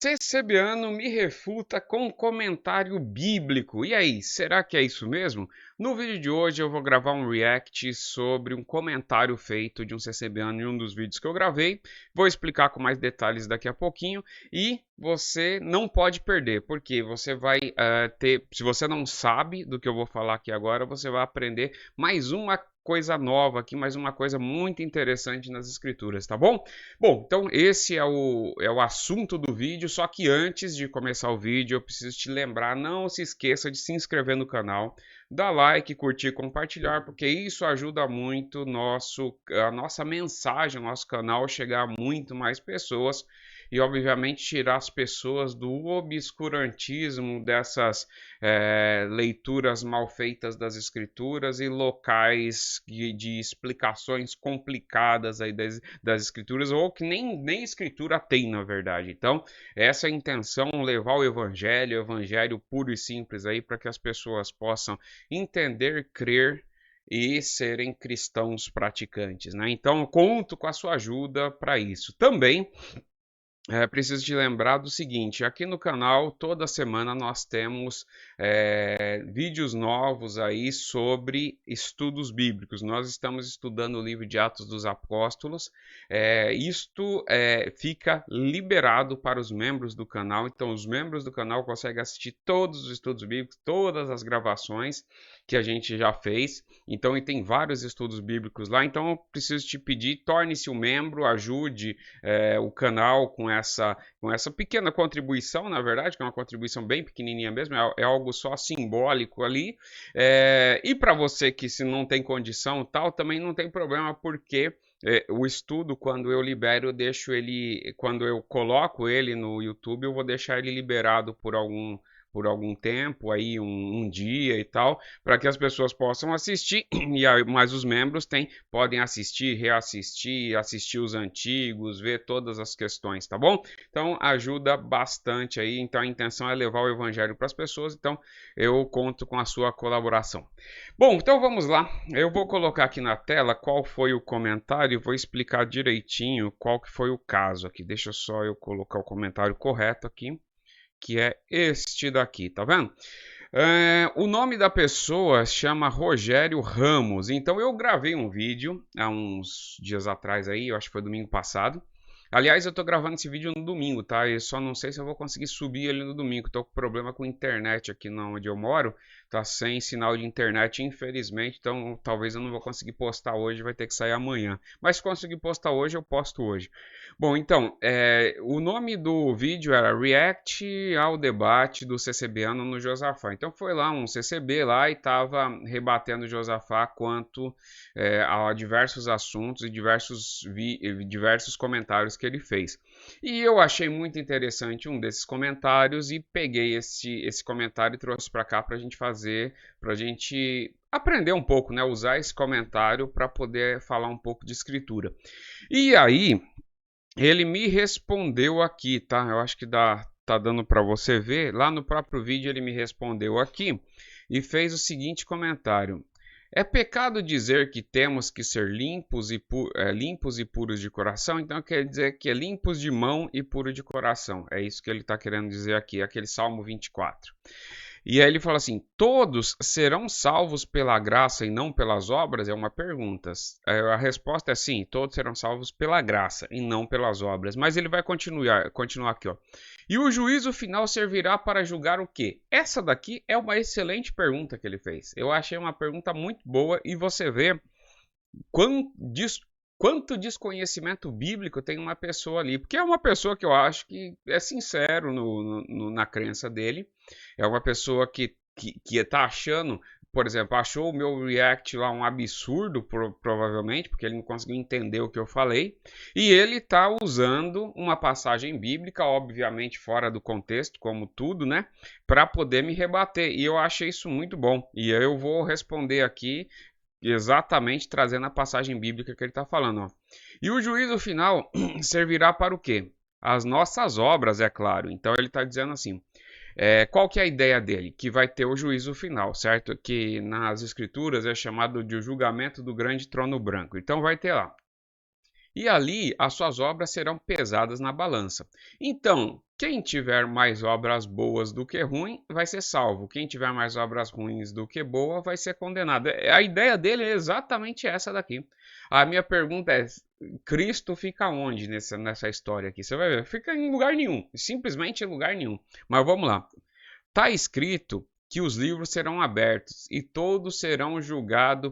CCBano me refuta com comentário bíblico. E aí, será que é isso mesmo? No vídeo de hoje eu vou gravar um react sobre um comentário feito de um CCBano em um dos vídeos que eu gravei. Vou explicar com mais detalhes daqui a pouquinho e você não pode perder, porque você vai ter, se você não sabe do que eu vou falar aqui agora, você vai aprender mais uma coisa nova aqui, mais uma coisa muito interessante nas escrituras, tá bom? Bom, então esse é o assunto do vídeo, só que antes de começar o vídeo eu preciso te lembrar, não se esqueça de se inscrever no canal, dar like, curtir, compartilhar, porque isso ajuda muito a nossa mensagem, o nosso canal chegar a muito mais pessoas e obviamente tirar as pessoas do obscurantismo dessas leituras mal feitas das escrituras e locais de explicações complicadas aí das escrituras, ou que nem escritura tem, na verdade. Então, essa é a intenção, levar o evangelho puro e simples aí, para que as pessoas possam entender, crer e serem cristãos praticantes, né? Então, conto com a sua ajuda para isso. Também preciso te lembrar do seguinte, aqui no canal toda semana nós temos vídeos novos aí sobre estudos bíblicos. Nós estamos estudando o livro de Atos dos Apóstolos. Isto fica liberado para os membros do canal, então os membros do canal conseguem assistir todos os estudos bíblicos, todas as gravações que a gente já fez. Então, e tem vários estudos bíblicos lá, então eu preciso te pedir, torne-se um membro, ajude o canal com essa pequena contribuição, na verdade, que é uma contribuição bem pequenininha mesmo, é algo só simbólico ali. E para você que se não tem condição tal, também não tem problema, porque o estudo, quando eu libero, eu deixo ele, quando eu coloco ele no YouTube, eu vou deixar ele liberado por algum tempo, aí um dia e tal, para que as pessoas possam assistir, mas os membros podem assistir, reassistir, assistir os antigos, ver todas as questões, tá bom? Então ajuda bastante aí, então a intenção é levar o evangelho para as pessoas, então eu conto com a sua colaboração. Bom, então vamos lá, eu vou colocar aqui na tela qual foi o comentário e vou explicar direitinho qual que foi o caso aqui. Deixa só eu colocar o comentário correto aqui, que é este daqui, tá vendo? O nome da pessoa chama Rogério Ramos. Então eu gravei um vídeo há uns dias atrás aí, eu acho que foi domingo passado. Aliás, eu tô gravando esse vídeo no domingo, tá? Eu só não sei se eu vou conseguir subir ele no domingo. Tô com problema com a internet aqui onde eu moro. Tá sem sinal de internet, infelizmente. Então talvez eu não vou conseguir postar hoje, vai ter que sair amanhã. Mas se conseguir postar hoje, eu posto hoje. Bom, então, o nome do vídeo era React ao debate do CCBano no Josafá. Então foi lá um CCB lá e estava rebatendo o Josafá quanto a diversos assuntos e diversos comentários que ele fez. E eu achei muito interessante um desses comentários e peguei esse comentário e trouxe para cá para a gente aprender um pouco, né? Usar esse comentário para poder falar um pouco de escritura. E aí ele me respondeu aqui, tá? Eu acho que tá dando para você ver. Lá no próprio vídeo ele me respondeu aqui e fez o seguinte comentário: é pecado dizer que temos que ser limpos e puros de coração? Então quer dizer que é limpos de mão e puro de coração. É isso que ele está querendo dizer aqui, aquele Salmo 24. E aí ele fala assim: todos serão salvos pela graça e não pelas obras? É uma pergunta. A resposta é sim, todos serão salvos pela graça e não pelas obras. Mas ele vai continuar aqui, ó. E o juízo final servirá para julgar o quê? Essa daqui é uma excelente pergunta que ele fez. Eu achei uma pergunta muito boa e você vê quanto desconhecimento bíblico tem uma pessoa ali. Porque é uma pessoa que eu acho que é sincero na crença dele. É uma pessoa que está achando, por exemplo, achou o meu react lá um absurdo, provavelmente, porque ele não conseguiu entender o que eu falei. E ele está usando uma passagem bíblica, obviamente fora do contexto, como tudo, né? Para poder me rebater. E eu achei isso muito bom. E eu vou responder aqui exatamente trazendo a passagem bíblica que ele está falando. Ó. E o juízo final servirá para o quê? As nossas obras, é claro. Então ele está dizendo assim, qual que é a ideia dele? Que vai ter o juízo final, certo? Que nas escrituras é chamado de o julgamento do grande trono branco. Então vai ter lá. e ali as suas obras serão pesadas na balança. Então, quem tiver mais obras boas do que ruins vai ser salvo. Quem tiver mais obras ruins do que boas vai ser condenado. A ideia dele é exatamente essa daqui. A minha pergunta é: Cristo fica onde nessa história aqui? Você vai ver, fica em lugar nenhum, simplesmente em lugar nenhum. Mas vamos lá. Está escrito que os livros serão abertos e todos serão julgados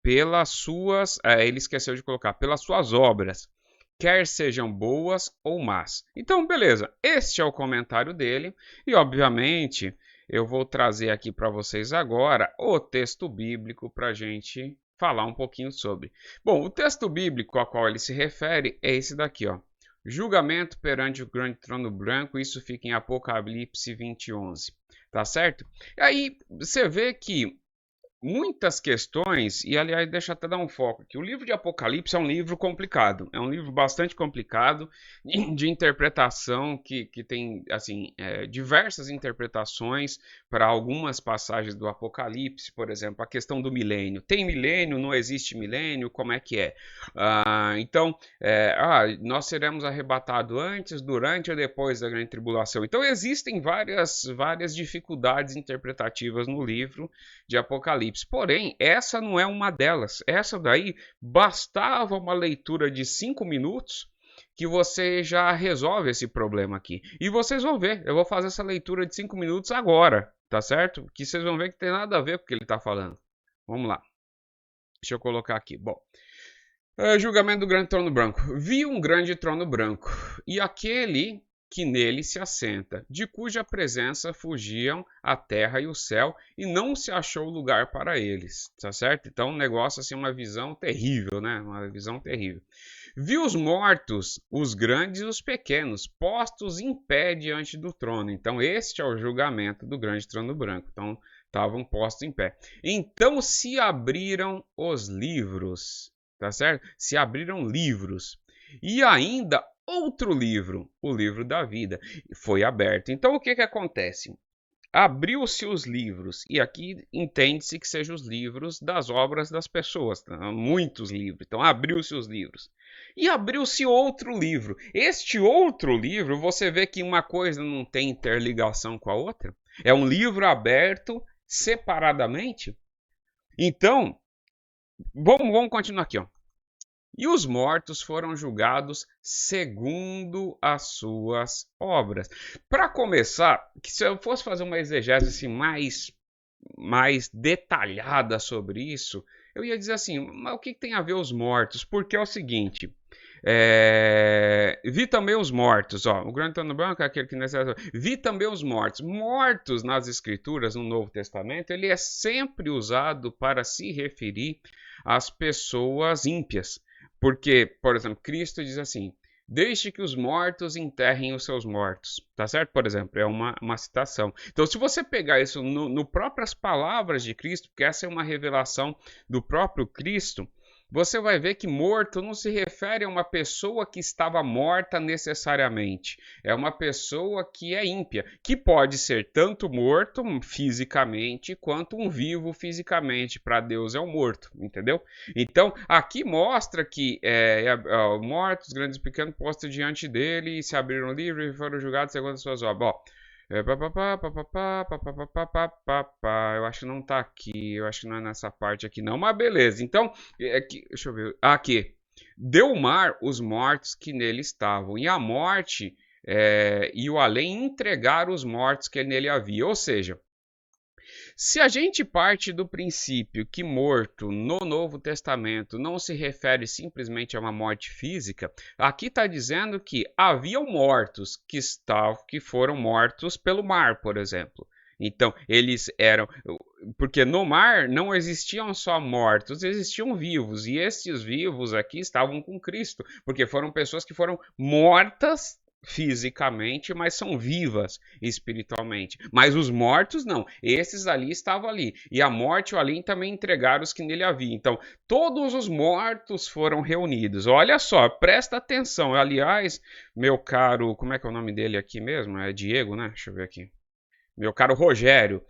pelas suas, ele esqueceu de colocar, pelas suas obras, quer sejam boas ou más. Então, beleza, este é o comentário dele e, obviamente, eu vou trazer aqui para vocês agora o texto bíblico para a gente falar um pouquinho sobre. Bom, o texto bíblico a qual ele se refere é esse daqui, ó. Julgamento perante o grande trono branco, isso fica em Apocalipse 20:11, tá certo? E aí você vê que muitas questões, e aliás, deixa eu até dar um foco aqui. O livro de Apocalipse é um livro complicado, é um livro bastante complicado de interpretação, que tem assim, diversas interpretações para algumas passagens do Apocalipse, por exemplo, a questão do milênio. Tem milênio, não existe milênio, como é que é? Então, nós seremos arrebatados antes, durante ou depois da grande tribulação. Então, existem várias dificuldades interpretativas no livro de Apocalipse. Porém, essa não é uma delas. Essa daí bastava uma leitura de 5 minutos que você já resolve esse problema aqui. E vocês vão ver, eu vou fazer essa leitura de 5 minutos agora, tá certo? Que vocês vão ver que tem nada a ver com o que ele está falando. Vamos lá. Deixa eu colocar aqui. Bom, julgamento do grande trono branco. Vi um grande trono branco, e aquele que nele se assenta, de cuja presença fugiam a terra e o céu, e não se achou lugar para eles, tá certo? Então, um negócio assim, uma visão terrível, né? Uma visão terrível. Vi os mortos, os grandes e os pequenos, postos em pé diante do trono. Então, este é o julgamento do grande trono branco. Então, estavam postos em pé. Então se abriram os livros, tá certo? Se abriram livros. E ainda outro livro, o livro da vida, foi aberto. Então o que acontece? Abriu-se os livros, e aqui entende-se que sejam os livros das obras das pessoas, tá? Muitos livros. Então abriu-se os livros. E abriu-se outro livro. Este outro livro, você vê que uma coisa não tem interligação com a outra. É um livro aberto separadamente. Então, vamos continuar aqui, ó. E os mortos foram julgados segundo as suas obras. Para começar, que se eu fosse fazer uma exegese assim, mais detalhada sobre isso, eu ia dizer assim, mas o que tem a ver os mortos? Porque é o seguinte, vi também os mortos, ó, o grande trono branco é aquele que necessita. Vi também os mortos. Mortos nas escrituras, no Novo Testamento, ele é sempre usado para se referir às pessoas ímpias. Porque, por exemplo, Cristo diz assim, deixe que os mortos enterrem os seus mortos, tá certo? Por exemplo, é uma citação. Então, se você pegar isso no próprias palavras de Cristo, porque essa é uma revelação do próprio Cristo, você vai ver que morto não se refere a uma pessoa que estava morta necessariamente. É uma pessoa que é ímpia, que pode ser tanto morto fisicamente quanto um vivo fisicamente. Para Deus é um morto, entendeu? Então, aqui mostra que mortos, grandes e pequenos, postos diante dele, se abriram livres e foram julgados segundo as suas obras. Ó, eu acho que não tá aqui, eu acho que não é nessa parte aqui não, mas beleza. Então, deixa eu ver, aqui. Deu o mar os mortos que nele estavam, e a morte e o além entregaram os mortos que nele havia. Ou seja, se a gente parte do princípio que morto no Novo Testamento não se refere simplesmente a uma morte física, aqui está dizendo que haviam mortos que foram mortos pelo mar, por exemplo. Então, eles eram... Porque no mar não existiam só mortos, existiam vivos. E esses vivos aqui estavam com Cristo, porque foram pessoas que foram mortas fisicamente, mas são vivas espiritualmente. Mas os mortos não. Esses ali estavam ali. E a morte e o além também entregaram os que nele havia. Então, todos os mortos foram reunidos. Olha só, presta atenção. Aliás, meu caro, como é que é o nome dele aqui mesmo? É Diego, né? Deixa eu ver aqui. meu caro Rogério,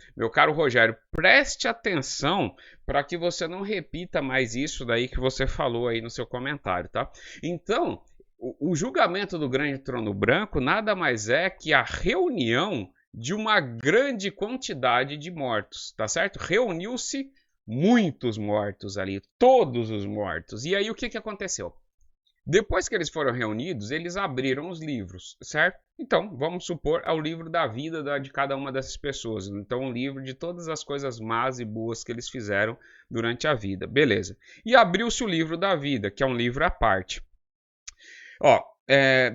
preste atenção para que você não repita mais isso daí que você falou aí no seu comentário, tá? Então, o julgamento do grande trono branco nada mais é que a reunião de uma grande quantidade de mortos, tá certo? Reuniu-se muitos mortos ali, todos os mortos. E aí o que aconteceu? Depois que eles foram reunidos, eles abriram os livros, certo? Então, vamos supor, é o livro da vida de cada uma dessas pessoas. Então, um livro de todas as coisas más e boas que eles fizeram durante a vida. Beleza. E abriu-se o livro da vida, que é um livro à parte. Ó,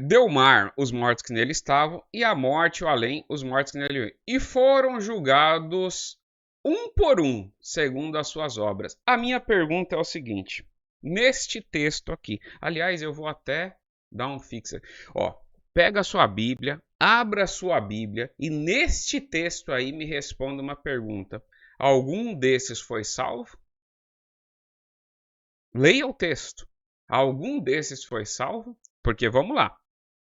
deu mar os mortos que nele estavam, e a morte, o além, os mortos que nele. E foram julgados um por um, segundo as suas obras. A minha pergunta é o seguinte. Neste texto aqui. Aliás, eu vou até dar um fixer. Ó, pega a sua Bíblia, abra a sua Bíblia e neste texto aí me responda uma pergunta. Algum desses foi salvo? Leia o texto. Algum desses foi salvo? Porque vamos lá.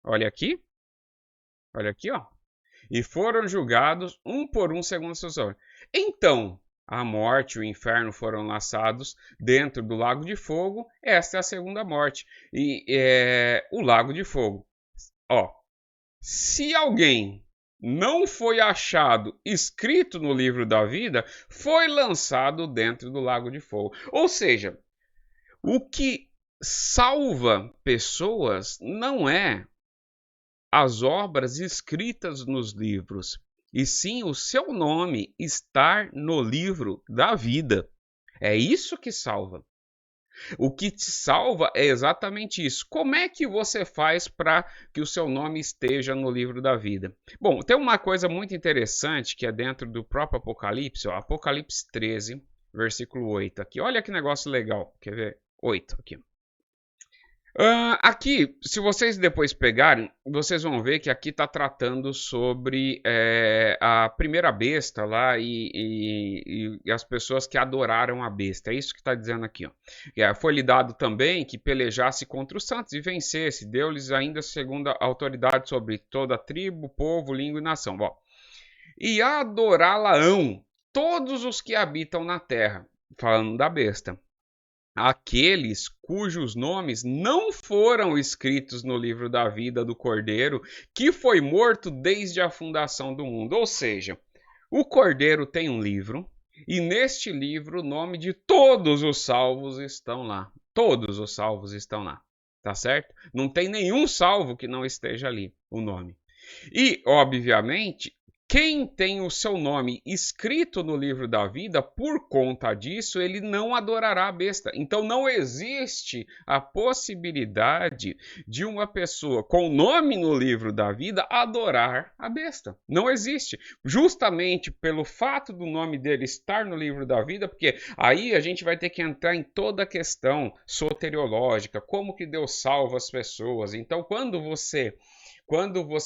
Olha aqui. Olha aqui, ó. E foram julgados um por um segundo seus obras. Então, a morte e o inferno foram lançados dentro do lago de fogo. Esta é a segunda morte. E o lago de fogo. Ó, se alguém não foi achado escrito no livro da vida, foi lançado dentro do lago de fogo. Ou seja, o que salva pessoas não é as obras escritas nos livros, e sim o seu nome estar no livro da vida. É isso que salva. O que te salva é exatamente isso. Como é que você faz para que o seu nome esteja no livro da vida? Bom, tem uma coisa muito interessante que é dentro do próprio Apocalipse, ó, Apocalipse 13, versículo 8 aqui. Olha que negócio legal. Quer ver? 8 aqui. Aqui, se vocês depois pegarem, vocês vão ver que aqui está tratando sobre a primeira besta lá e as pessoas que adoraram a besta. É isso que está dizendo aqui. Ó. Foi-lhe dado também que pelejasse contra os santos e vencesse. Deu-lhes ainda segunda autoridade sobre toda tribo, povo, língua e nação. Ó. E adorá-la-ão todos os que habitam na terra. Falando da besta. Aqueles cujos nomes não foram escritos no livro da vida do Cordeiro, que foi morto desde a fundação do mundo. Ou seja, o Cordeiro tem um livro, e neste livro o nome de todos os salvos estão lá. Todos os salvos estão lá, tá certo? Não tem nenhum salvo que não esteja ali, o nome. E, obviamente, quem tem o seu nome escrito no livro da vida, por conta disso, ele não adorará a besta. Então não existe a possibilidade de uma pessoa com nome no livro da vida adorar a besta. Não existe. Justamente pelo fato do nome dele estar no livro da vida, porque aí a gente vai ter que entrar em toda a questão soteriológica, como que Deus salva as pessoas. Então quando você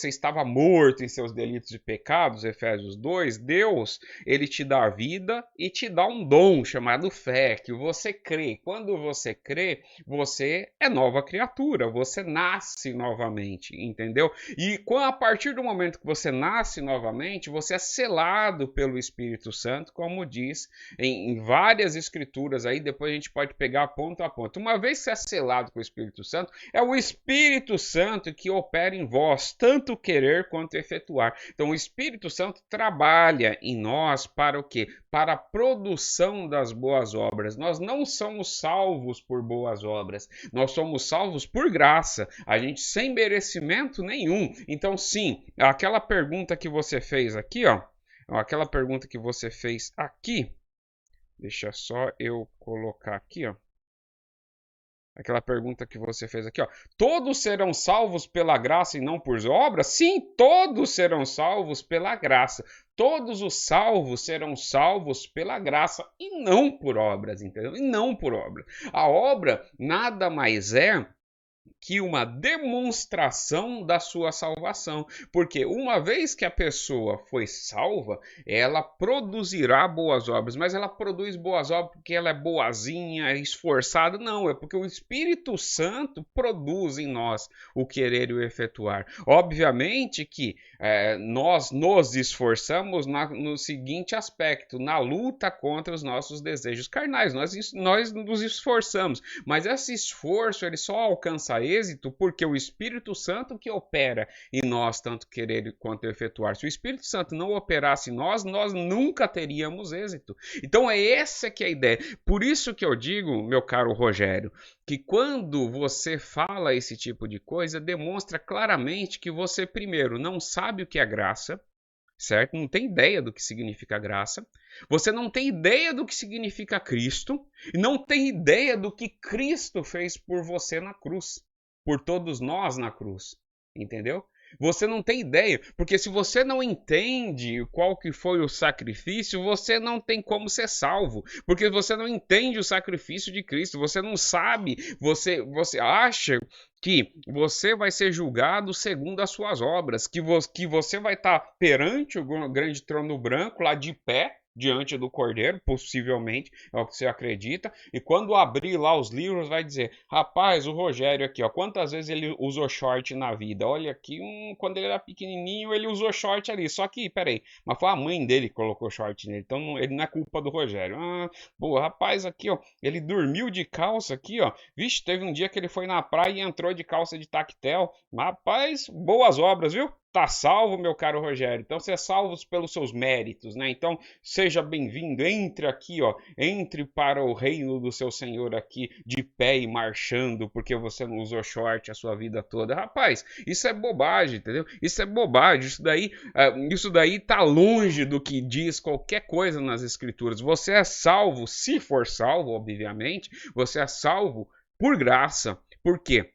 estava morto em seus delitos e pecados, Efésios 2, Deus, ele te dá a vida e te dá um dom chamado fé, que você crê. Quando você crê, você é nova criatura, você nasce novamente, entendeu? E a partir do momento que você nasce novamente, você é selado pelo Espírito Santo, como diz em várias escrituras aí, depois a gente pode pegar ponto a ponto. Uma vez que você é selado com o Espírito Santo, é o Espírito Santo que opera em vós, tanto querer quanto efetuar. Então o Espírito Santo trabalha em nós para o quê? Para a produção das boas obras. Nós não somos salvos por boas obras, nós somos salvos por graça, a gente sem merecimento nenhum. Então sim, aquela pergunta que você fez aqui, ó, aquela pergunta que você fez aqui, deixa só eu colocar aqui, ó. Aquela pergunta que você fez aqui, ó. Todos serão salvos pela graça e não por obras? Sim, todos serão salvos pela graça. Todos os salvos serão salvos pela graça e não por obras, entendeu? E não por obra. A obra nada mais é que uma demonstração da sua salvação, porque uma vez que a pessoa foi salva, ela produzirá boas obras, mas ela produz boas obras porque ela é boazinha, é esforçada? Não, é porque o Espírito Santo produz em nós o querer e o efetuar. Obviamente que nós nos esforçamos no seguinte aspecto, na luta contra os nossos desejos carnais, nós nos esforçamos, mas esse esforço ele só alcança êxito porque o Espírito Santo que opera em nós, tanto querer quanto efetuar. Se o Espírito Santo não operasse em nós, nós nunca teríamos êxito. Então é essa que é a ideia. Por isso que eu digo, meu caro Rogério, que quando você fala esse tipo de coisa, demonstra claramente que você, primeiro, não sabe o que é graça, certo? Não tem ideia do que significa graça. Você não tem ideia do que significa Cristo e não tem ideia do que Cristo fez por você na cruz, por todos nós na cruz, entendeu? Você não tem ideia, porque se você não entende qual que foi o sacrifício, você não tem como ser salvo, porque você não entende o sacrifício de Cristo, você não sabe, você acha que você vai ser julgado segundo as suas obras, que você vai estar perante o grande trono branco, lá de pé, diante do Cordeiro, possivelmente, é o que você acredita, e quando abrir lá os livros vai dizer, rapaz, o Rogério aqui, ó, quantas vezes ele usou short na vida? Olha aqui, quando ele era pequenininho ele usou short ali, só que, peraí, mas foi a mãe dele que colocou short nele, então ele não é culpa do Rogério. Pô, rapaz, aqui, ó, ele dormiu de calça aqui, ó, vixe, teve um dia que ele foi na praia e entrou de calça de tactel, rapaz, boas obras, viu? Tá salvo, meu caro Rogério. Então você é salvo pelos seus méritos, né? Então seja bem-vindo, entre aqui, ó, entre para o reino do seu Senhor aqui de pé e marchando, porque você não usou short a sua vida toda. Rapaz, isso é bobagem, entendeu? Isso é bobagem. Isso daí tá longe do que diz qualquer coisa nas escrituras. Você é salvo, se for salvo, obviamente, você é salvo por graça. Por quê?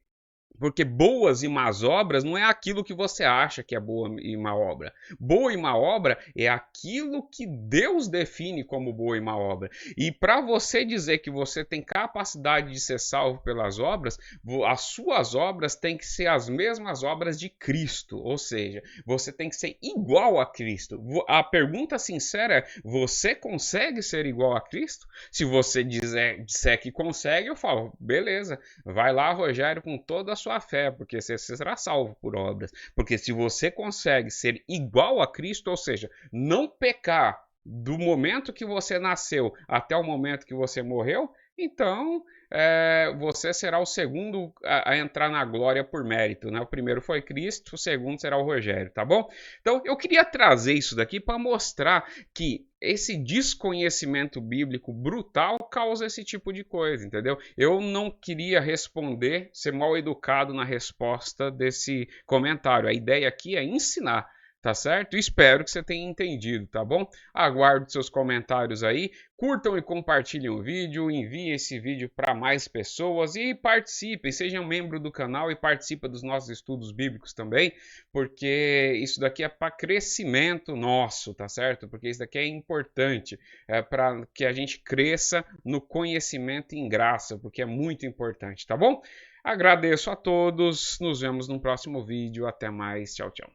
Porque boas e más obras não é aquilo que você acha que é boa e má obra. Boa e má obra é aquilo que Deus define como boa e má obra. E para você dizer que você tem capacidade de ser salvo pelas obras, as suas obras têm que ser as mesmas obras de Cristo. Ou seja, você tem que ser igual a Cristo. A pergunta sincera é, você consegue ser igual a Cristo? Se você disser que consegue, eu falo, beleza, vai lá, Rogério, com toda a sua fé, porque você será salvo por obras. Porque se você consegue ser igual a Cristo, ou seja, não pecar do momento que você nasceu até o momento que você morreu, então você será o segundo a entrar na glória por mérito, né? O primeiro foi Cristo, o segundo será o Rogério, tá bom? Então eu queria trazer isso daqui para mostrar que esse desconhecimento bíblico brutal causa esse tipo de coisa, entendeu? Eu não queria ser mal educado na resposta desse comentário. A ideia aqui é ensinar. Tá certo? Espero que você tenha entendido, tá bom? Aguardo seus comentários aí. Curtam e compartilhem o vídeo, enviem esse vídeo para mais pessoas e participem, sejam membro do canal e participem dos nossos estudos bíblicos também, porque isso daqui é para crescimento nosso, tá certo? Porque isso daqui é importante, para que a gente cresça no conhecimento e em graça, porque é muito importante, tá bom? Agradeço a todos, nos vemos no próximo vídeo, até mais, tchau, tchau.